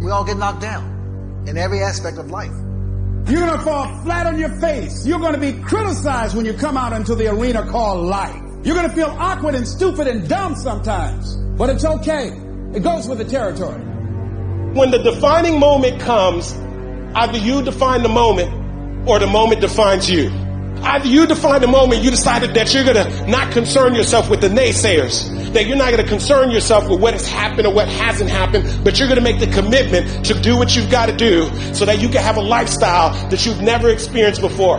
We all get knocked down in every aspect of life. You're going to fall flat on your face. You're going to be criticized when you come out into the arena called life. You're going to feel awkward and stupid and dumb sometimes. But it's okay. It goes with the territory. When the defining moment comes, either you define the moment or the moment defines you. Either you define the moment, you decided that you're going to not concern yourself with the naysayers, that you're not going to concern yourself with what has happened or what hasn't happened, but you're going to make the commitment to do what you've got to do so that you can have a lifestyle that you've never experienced before.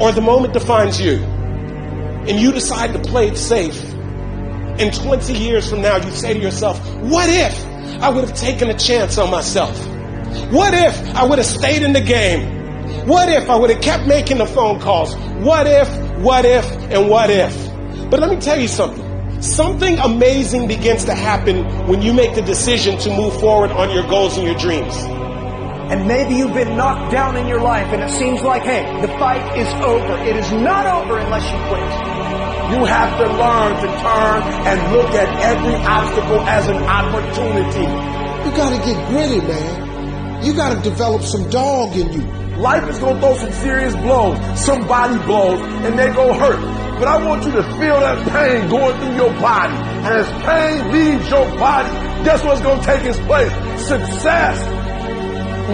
Or the moment defines you, and you decide to play it safe. And 20 years from now, you say to yourself, what if I would have taken a chance on myself? What if I would have stayed in the game? What if I would have kept making the phone calls? What if, and what if? But let me tell you something. Something amazing begins to happen when you make the decision to move forward on your goals and your dreams. And maybe you've been knocked down in your life and it seems like, hey, the fight is over. It is not over unless you quit. You have to learn to turn and look at every obstacle as an opportunity. You gotta get gritty, man. You gotta develop some dog in you. Life is going to throw some serious blows, some body blows, and they're going to hurt. But I want you to feel that pain going through your body. And as pain leaves your body, guess what's going to take its place? Success.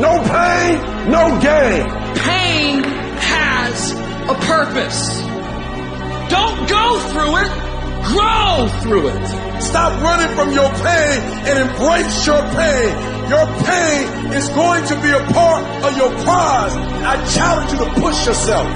No pain, no gain. Pain has a purpose. Don't go through it, grow through it. Stop running from your pain and embrace your pain. Your pain is going to be a part of your prize. I challenge you to push yourself.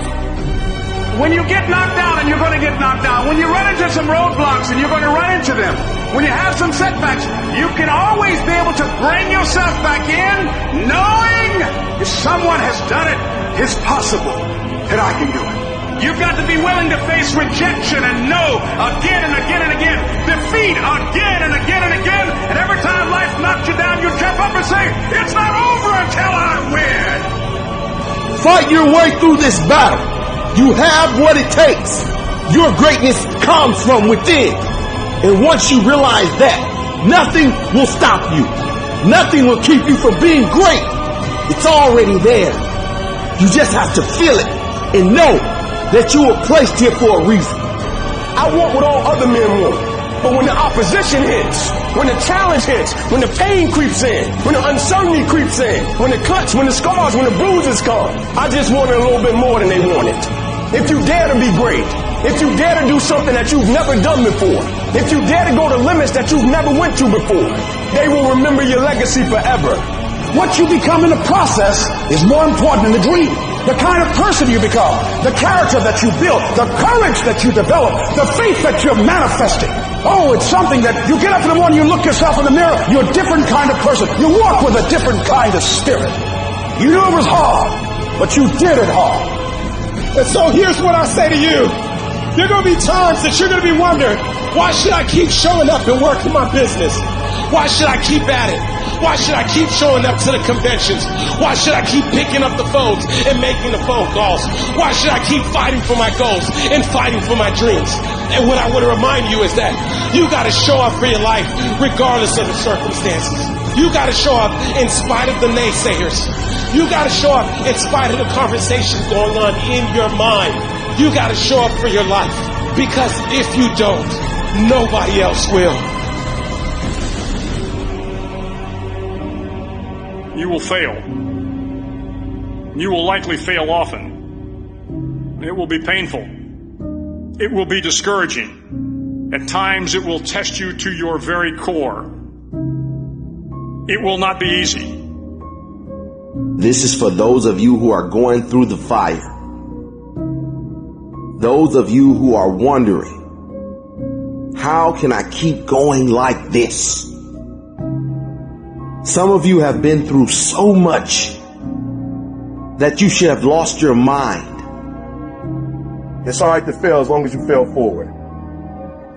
When you get knocked down, and you're going to get knocked down, when you run into some roadblocks, and you're going to run into them, when you have some setbacks, you can always be able to bring yourself back in, knowing if someone has done it, it's possible that I can do it. You've got to be willing to face rejection and no again and again and again. Defeat again and again and again. And every time life knocks you down, you jump up and say, it's not over until I win. Fight your way through this battle. You have what it takes. Your greatness comes from within. And once you realize that, nothing will stop you. Nothing will keep you from being great. It's already there. You just have to feel it and know that you were placed here for a reason. I want what all other men want. But when the opposition hits, when the challenge hits, when the pain creeps in, when the uncertainty creeps in, when the cuts, when the scars, when the bruises come, I just wanted a little bit more than they wanted. If you dare to be great, if you dare to do something that you've never done before, if you dare to go to limits that you've never went to before, they will remember your legacy forever. What you become in the process is more important than the dream. The kind of person you become, the character that you build, the courage that you develop, the faith that you're manifesting. Oh, it's something that you get up in the morning, you look yourself in the mirror, you're a different kind of person. You walk with a different kind of spirit. You knew it was hard, but you did it hard. And so here's what I say to you. There are going to be times that you're going to be wondering, why should I keep showing up and working my business? Why should I keep at it? Why should I keep showing up to the conventions? Why should I keep picking up the phones and making the phone calls? Why should I keep fighting for my goals and fighting for my dreams? And what I want to remind you is that you got to show up for your life regardless of the circumstances. You got to show up in spite of the naysayers. You got to show up in spite of the conversations going on in your mind. You got to show up for your life, because if you don't, nobody else will. You will fail. You will likely fail often. It will be painful. It will be discouraging. At times it will test you to your very core. It will not be easy. This is for those of you who are going through the fire. Those of you who are wondering, how can I keep going like this? Some of you have been through so much that you should have lost your mind. It's all right to fail as long as you fail forward.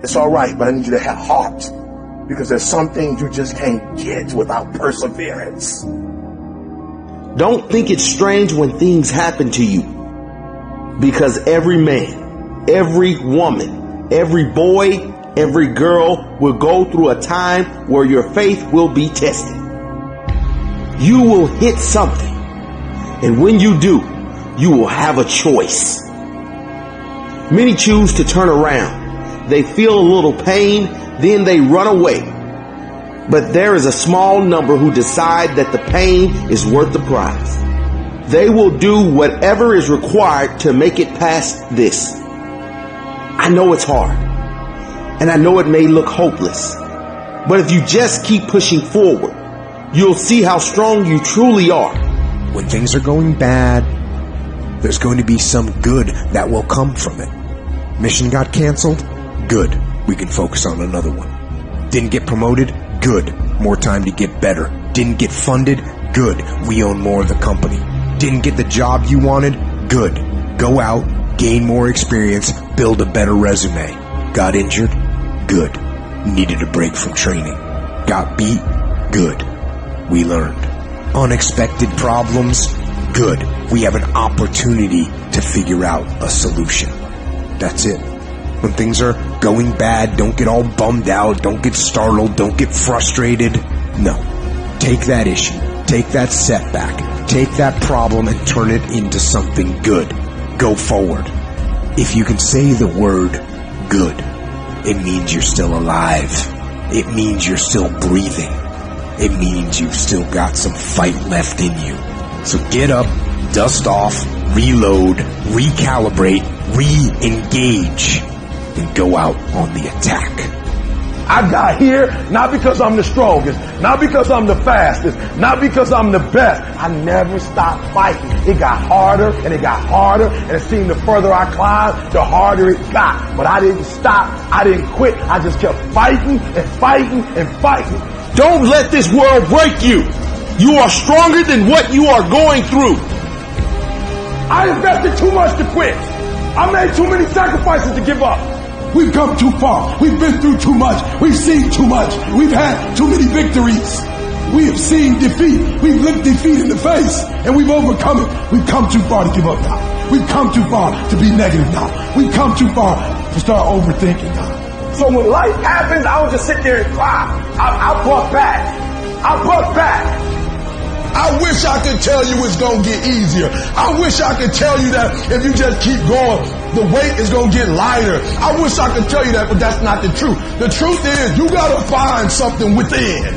It's all right, but I need you to have heart, because there's some things you just can't get without perseverance. Don't think it's strange when things happen to you, because every man, every woman, every boy, every girl will go through a time where your faith will be tested. you will hit something. And when you do, you will have a choice. Many choose to turn around. They feel a little pain, then they run away. But there is a small number who decide that the pain is worth the prize. They will do whatever is required to make it past this. I know it's hard, and I know it may look hopeless, but if you just keep pushing forward, you'll see how strong you truly are. When things are going bad, there's going to be some good that will come from it. Mission got canceled? Good. We can focus on another one. Didn't get promoted? Good. More time to get better. Didn't get funded? Good. We own more of the company. Didn't get the job you wanted? Good. Go out, gain more experience, build a better resume. Got injured? Good. Needed a break from training. Got beat? Good. We learned. Unexpected problems? Good. We have an opportunity to figure out a solution. That's it. When things are going bad, don't get all bummed out, don't get startled, don't get frustrated. No. Take that issue, take that setback, take that problem and turn it into something good. Go forward. If you can say the word good, it means you're still alive. It means you're still breathing. It means you've still got some fight left in you. So get up, dust off, reload, recalibrate, re-engage, and go out on the attack. I got here not because I'm the strongest, not because I'm the fastest, not because I'm the best. I never stopped fighting. It got harder and it got harder, and it seemed the further I climbed, the harder it got. But I didn't stop. I didn't quit. I just kept fighting and fighting and fighting. Don't let this world break you. You are stronger than what you are going through. I invested too much to quit. I made too many sacrifices to give up. We've come too far. We've been through too much. We've seen too much. We've had too many victories. We have seen defeat. We've looked defeat in the face, and we've overcome it. We've come too far to give up now. We've come too far to be negative now. We've come too far to start overthinking now. So when life happens, I don't just sit there and cry. I buck back. I buck back. I wish I could tell you it's going to get easier. I wish I could tell you that if you just keep going, the weight is going to get lighter. I wish I could tell you that, but that's not the truth. The truth is you got to find something within.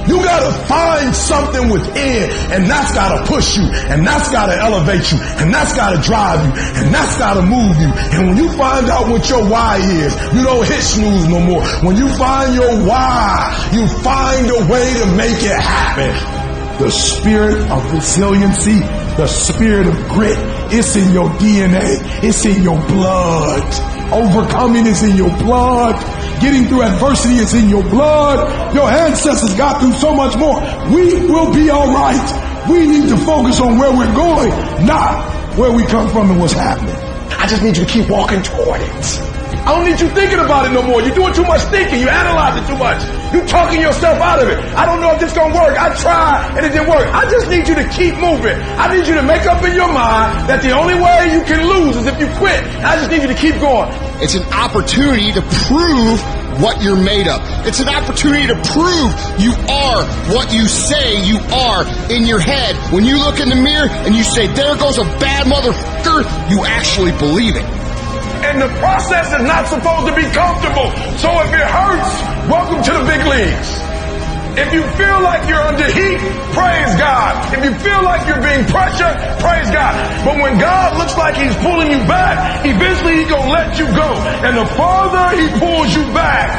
You got to find something within, and that's got to push you, and that's got to elevate you, and that's got to drive you, and that's got to move you. And when you find out what your why is, you don't hit snooze no more. When you find your why, you find a way to make it happen. The spirit of resiliency, the spirit of grit, it's in your DNA. It's in your blood. Overcoming is in your blood. Getting through adversity is in your blood. Your ancestors got through so much more. We will be all right. We need to focus on where we're going, not where we come from and what's happening. I just need you to keep walking toward it. I don't need you thinking about it no more. You're doing too much thinking. You analyze it too much. You're talking yourself out of it. I don't know if this is going to work. I tried and it didn't work. I just need you to keep moving. I need you to make up in your mind that the only way you can lose is if you quit. I just need you to keep going. It's an opportunity to prove what you're made of. It's an opportunity to prove you are what you say you are in your head. When you look in the mirror and you say, there goes a bad motherfucker, you actually believe it. And the process is not supposed to be comfortable. So if it hurts, welcome to the big leagues. If you feel like you're under heat, praise God. If you feel like you're being pressured, praise God. But when God looks like he's pulling you back, eventually he's going to let you go. And the farther he pulls you back,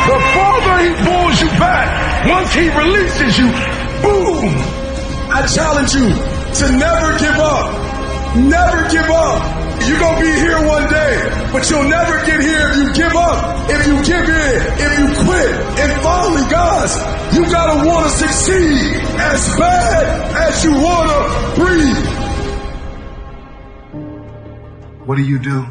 the farther he pulls you back, once he releases you, boom. I challenge you to never give up. Never give up. You're going to be here one day, but you'll never get here if you give up, if you give in, if you quit. And finally, guys, you got to want to succeed as bad as you want to breathe. What do you do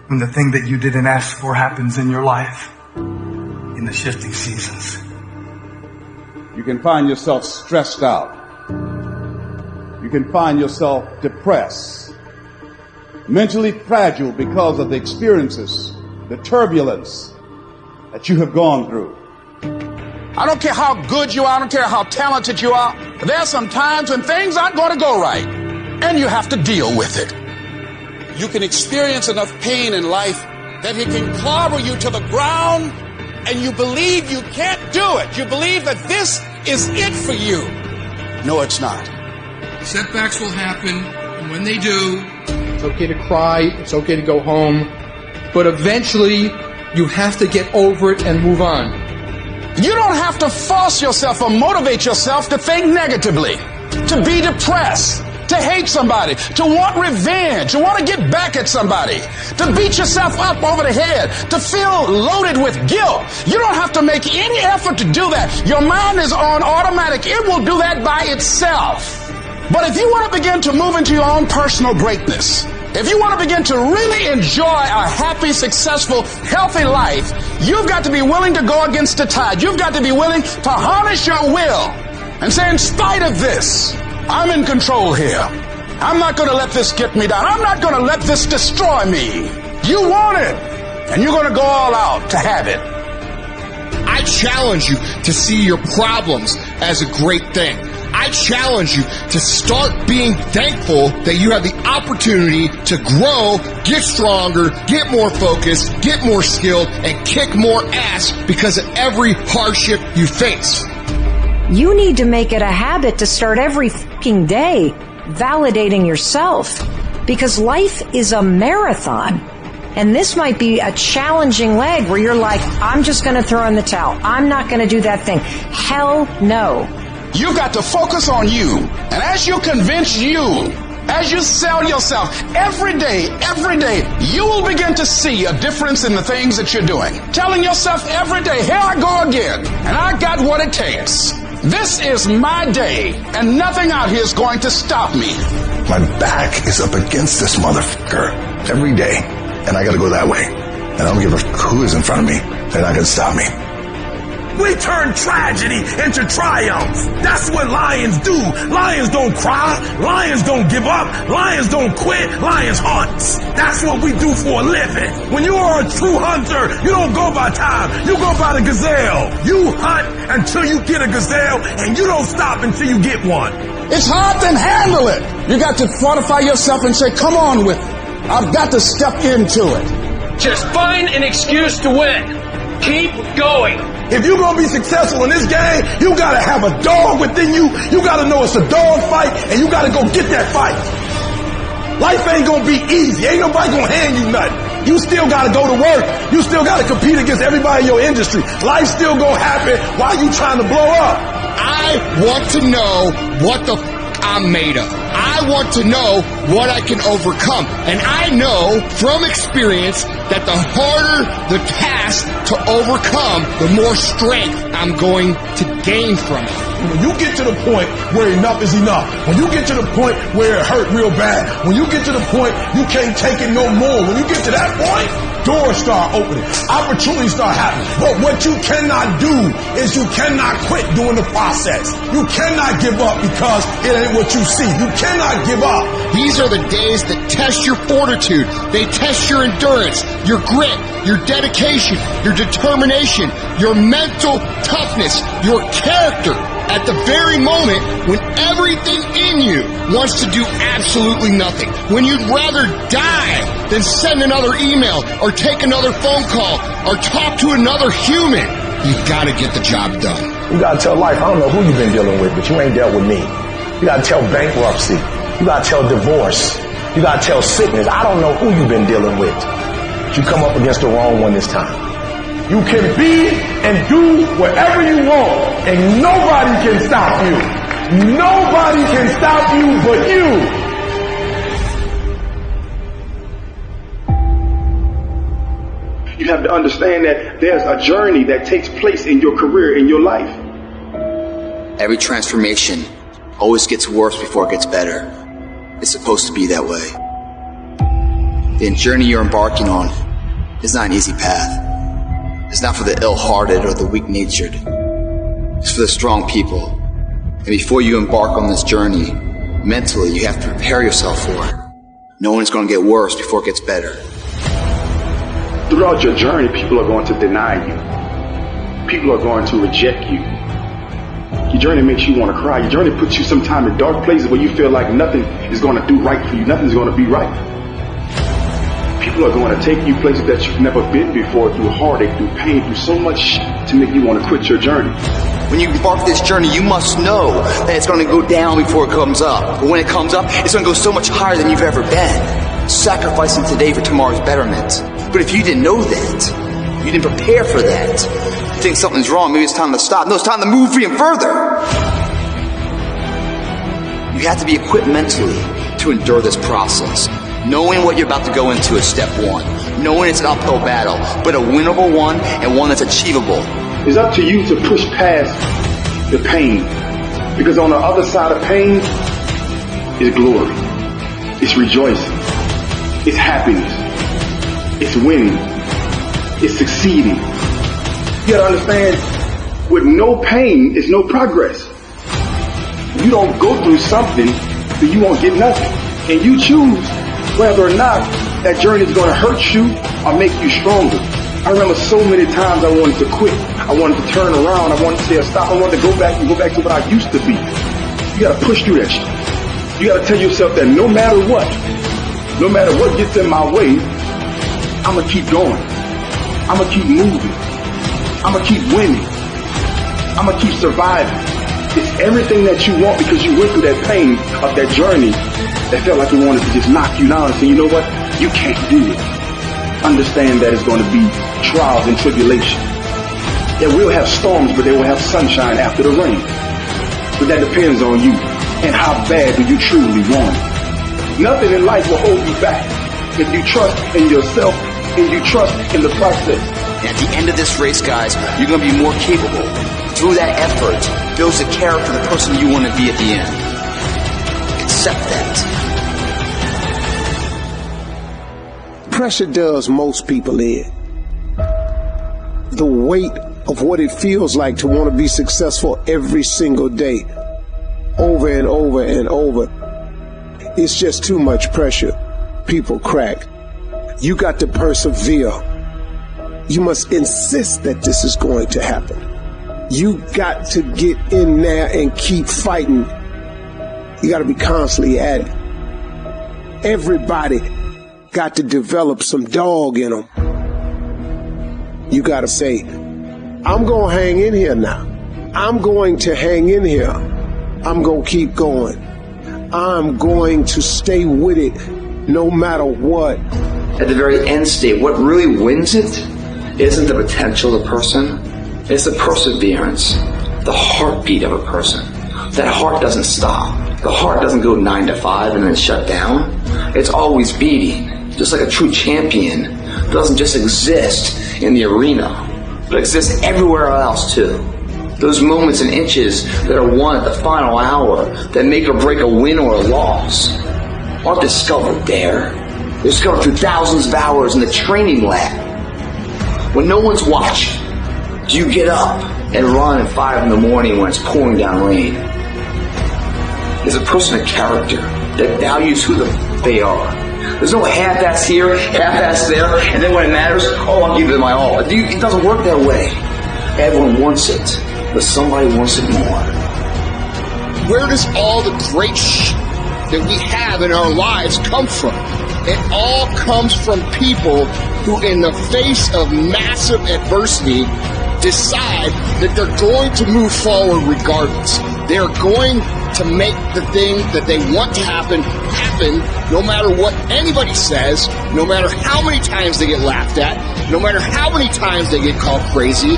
when the thing that you didn't ask for happens in your life in the shifting seasons? You can find yourself stressed out. You can find yourself depressed, mentally fragile because of the experiences, the turbulence that you have gone through. I don't care how good you are. I don't care how talented you are. There are some times when things aren't going to go right, and you have to deal with it. You can experience enough pain in life that it can clobber you to the ground, and you believe you can't do it. You believe that this is it for you. No, it's not. Setbacks will happen, and when they do, it's okay to cry, it's okay to go home, but eventually you have to get over it and move on. You don't have to force yourself or motivate yourself to think negatively, to be depressed, to hate somebody, to want revenge, to want to get back at somebody, to beat yourself up over the head, to feel loaded with guilt. You don't have to make any effort to do that. Your mind is on automatic. It will do that by itself. But if you want to begin to move into your own personal greatness, if you want to begin to really enjoy a happy, successful, healthy life, you've got to be willing to go against the tide. You've got to be willing to harness your will and say, in spite of this, I'm in control here. I'm not going to let this get me down. I'm not going to let this destroy me. You want it, and you're going to go all out to have it. I challenge you to see your problems as a great thing. I challenge you to start being thankful that you have the opportunity to grow, get stronger, get more focused, get more skilled, and kick more ass because of every hardship you face. You need to make it a habit to start every fucking day validating yourself, because life is a marathon. And this might be a challenging leg where you're like, I'm just going to throw in the towel. I'm not going to do that thing. Hell no. You've got to focus on you. And as you convince you, as you sell yourself every day, you will begin to see a difference in the things that you're doing. Telling yourself every day, here I go again, and I got what it takes. This is my day, and nothing out here is going to stop me. My back is up against this motherfucker every day, and I gotta go that way. And I don't give a who is in front of me. They're not gonna stop me. We turn tragedy into triumph. That's what lions do. Lions don't cry. Lions don't give up. Lions don't quit. Lions hunt. That's what we do for a living. When you are a true hunter, you don't go by time. You go by the gazelle. You hunt until you get a gazelle, and you don't stop until you get one. It's hard to handle it. You got to fortify yourself and say, come on with it. I've got to step into it. just find an excuse to win. Keep going. If you're going to be successful in this game, you got to have a dog within you. You got to know it's a dog fight, and you got to go get that fight. Life ain't going to be easy. Ain't nobody going to hand you nothing. You still got to go to work. You still got to compete against everybody in your industry. Life's still going to happen while you trying to blow up. I want to know what the I'm made of. I want to know what I can overcome. And I know from experience that the harder the task to overcome, the more strength I'm going to gain from it. When you get to the point where enough is enough, when you get to the point where it hurt real bad, when you get to the point you can't take it no more, when you get to that point, doors start opening, opportunities start happening. But what you cannot do is you cannot quit doing the process. You cannot give up because it ain't what you see. You cannot give up. These are the days that test your fortitude. They test your endurance, your grit, your dedication, your determination, your mental toughness, your character. At the very moment when everything in you wants to do absolutely nothing, when you'd rather die than send another email or take another phone call or talk to another human, you've got to get the job done. You got to tell life, I don't know who you've been dealing with, but you ain't dealt with me. You got to tell bankruptcy. You got to tell divorce. You got to tell sickness. I don't know who you've been dealing with, but you come up against the wrong one this time. You can be and do whatever you want, and nobody can stop you. Nobody can stop you but you. You have to understand that there's a journey that takes place in your career, in your life. Every transformation always gets worse before it gets better. It's supposed to be that way. The journey you're embarking on is not an easy path. It's not for the ill-hearted or the weak-natured. It's for the strong people. And before you embark on this journey, mentally, you have to prepare yourself for it. Knowing it's going to get worse before it gets better. Throughout your journey, people are going to deny you. People are going to reject you. Your journey makes you want to cry. Your journey puts you sometimes in dark places where you feel like nothing is going to do right for you. Nothing's going to be right. People are going to take you places that you've never been before, through heartache, through pain, through so much to make you want to quit your journey. When you embark this journey, you must know that it's going to go down before it comes up. But when it comes up, it's going to go so much higher than you've ever been. Sacrificing today for tomorrow's betterment. But if you didn't know that, you didn't prepare for that, you think something's wrong, maybe it's time to stop. No, it's time to move even further. You have to be equipped mentally to endure this process. Knowing what you're about to go into is step one. Knowing it's an uphill battle, but a winnable one and one that's achievable. It's up to you to push past the pain. Because on the other side of pain is glory. It's rejoicing. It's happiness. It's winning. It's succeeding. You gotta understand, with no pain is no progress. If you don't go through something, then you won't get nothing. And you choose whether or not that journey is going to hurt you or make you stronger. I remember so many times I wanted to quit. I wanted to turn around. I wanted to say stop. I wanted to go back to what I used to be. You got to push through that shit. You got to tell yourself that no matter what gets in my way, I'm going to keep going. I'm going to keep moving. I'm going to keep winning. I'm going to keep surviving. It's everything that you want because you went through that pain of that journey that felt like it wanted to just knock you down and say, you know what? You can't do it. Understand that it's going to be trials and tribulations. That will have storms, but they will have sunshine after the rain. But that depends on you and how bad do you truly want it. Nothing in life will hold you back if you trust in yourself and you trust in the process. And at the end of this race, guys, you're going to be more capable. Through that effort, builds the character of the person you want to be at the end. Accept that. Pressure does most people in. The weight of what it feels like to want to be successful every single day, over and over and over. It's just too much pressure. People crack. You got to persevere. You must insist that this is going to happen. You got to get in there and keep fighting. You got to be constantly at it. Everybody got to develop some dog in them. You got to say, I'm going to hang in here now. I'm going to hang in here. I'm going to keep going. I'm going to stay with it no matter what. At the very end state, what really wins it isn't the potential of the person. It's the perseverance, the heartbeat of a person. That heart doesn't stop. The heart doesn't go 9 to 5 and then shut down. It's always beating, just like a true champion. It doesn't just exist in the arena, but exists everywhere else too. Those moments and inches that are won at the final hour that make or break a win or a loss aren't discovered there. They're discovered through thousands of hours in the training lab. When no one's watching, do you get up and run at 5 in the morning when it's pouring down rain? Is a person a character that values who they are? There's no half-ass here, half-ass there, and then when it matters, I'll give it my all. It doesn't work that way. Everyone wants it, but somebody wants it more. Where does all the great that we have in our lives come from? It all comes from people who, in the face of massive adversity, decide that they're going to move forward regardless. They're going to make the thing that they want to happen no matter what anybody says, no matter how many times they get laughed at, no matter how many times they get called crazy,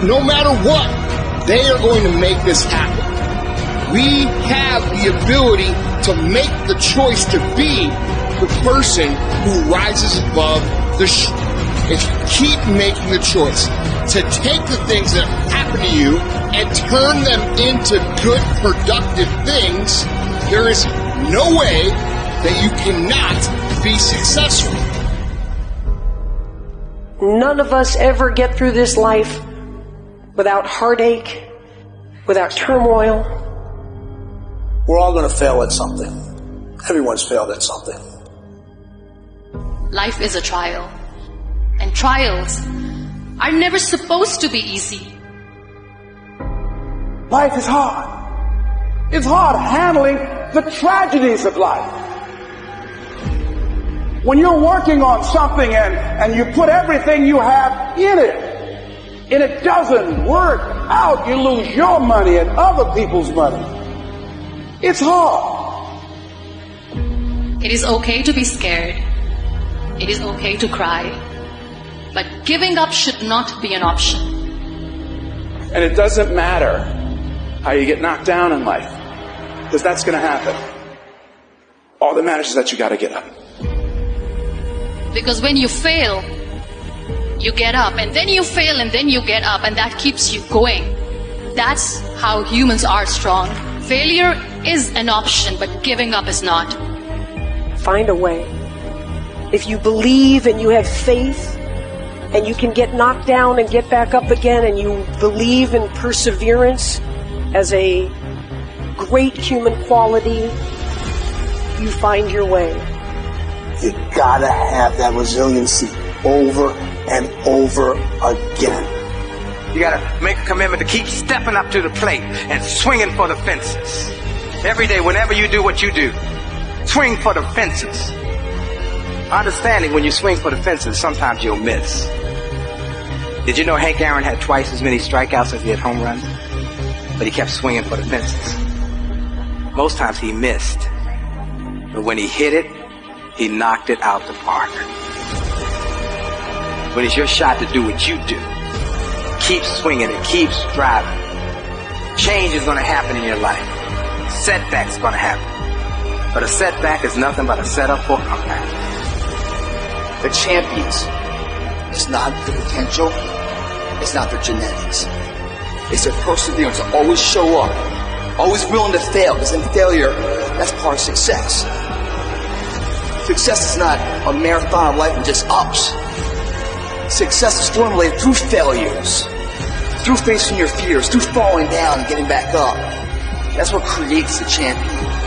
no matter what, they are going to make this happen. We have the ability to make the choice to be the person who rises above the if you keep making the choice to take the things that happen to you and turn them into good, productive things, there is no way that you cannot be successful. None of us ever get through this life without heartache, without turmoil. We're all going to fail at something. Everyone's failed at something. Life is a trial. And trials are never supposed to be easy. Life is hard. It's hard handling the tragedies of life. When you're working on something and you put everything you have in it, and it doesn't work out, you lose your money and other people's money. It's hard. It is okay to be scared. It is okay to cry. But giving up should not be an option. And it doesn't matter how you get knocked down in life, because that's going to happen. All that matters is that you got to get up. Because when you fail, you get up, and then you fail, and then you get up, and that keeps you going. That's how humans are strong. Failure is an option, but giving up is not. Find a way. If you believe and you have faith, and you can get knocked down and get back up again, and you believe in perseverance as a great human quality, you find your way. You gotta have that resiliency over and over again. You gotta make a commitment to keep stepping up to the plate and swinging for the fences. Every day, whenever you do what you do, swing for the fences. Understanding when you swing for the fences, sometimes you'll miss. Did you know Hank Aaron had twice as many strikeouts as he had home runs? But he kept swinging for the fences. Most times he missed. But when he hit it, he knocked it out the park. When it's your shot to do what you do, keep swinging and keep striving. Change is going to happen in your life. Setbacks going to happen. But a setback is nothing but a setup for a comeback. The champions, it's not the potential, it's not their genetics. It's their perseverance to always show up, always willing to fail, because in failure, that's part of success. Success is not a marathon of life with just ups. Success is formulated through failures, through facing your fears, through falling down and getting back up. That's what creates the champion.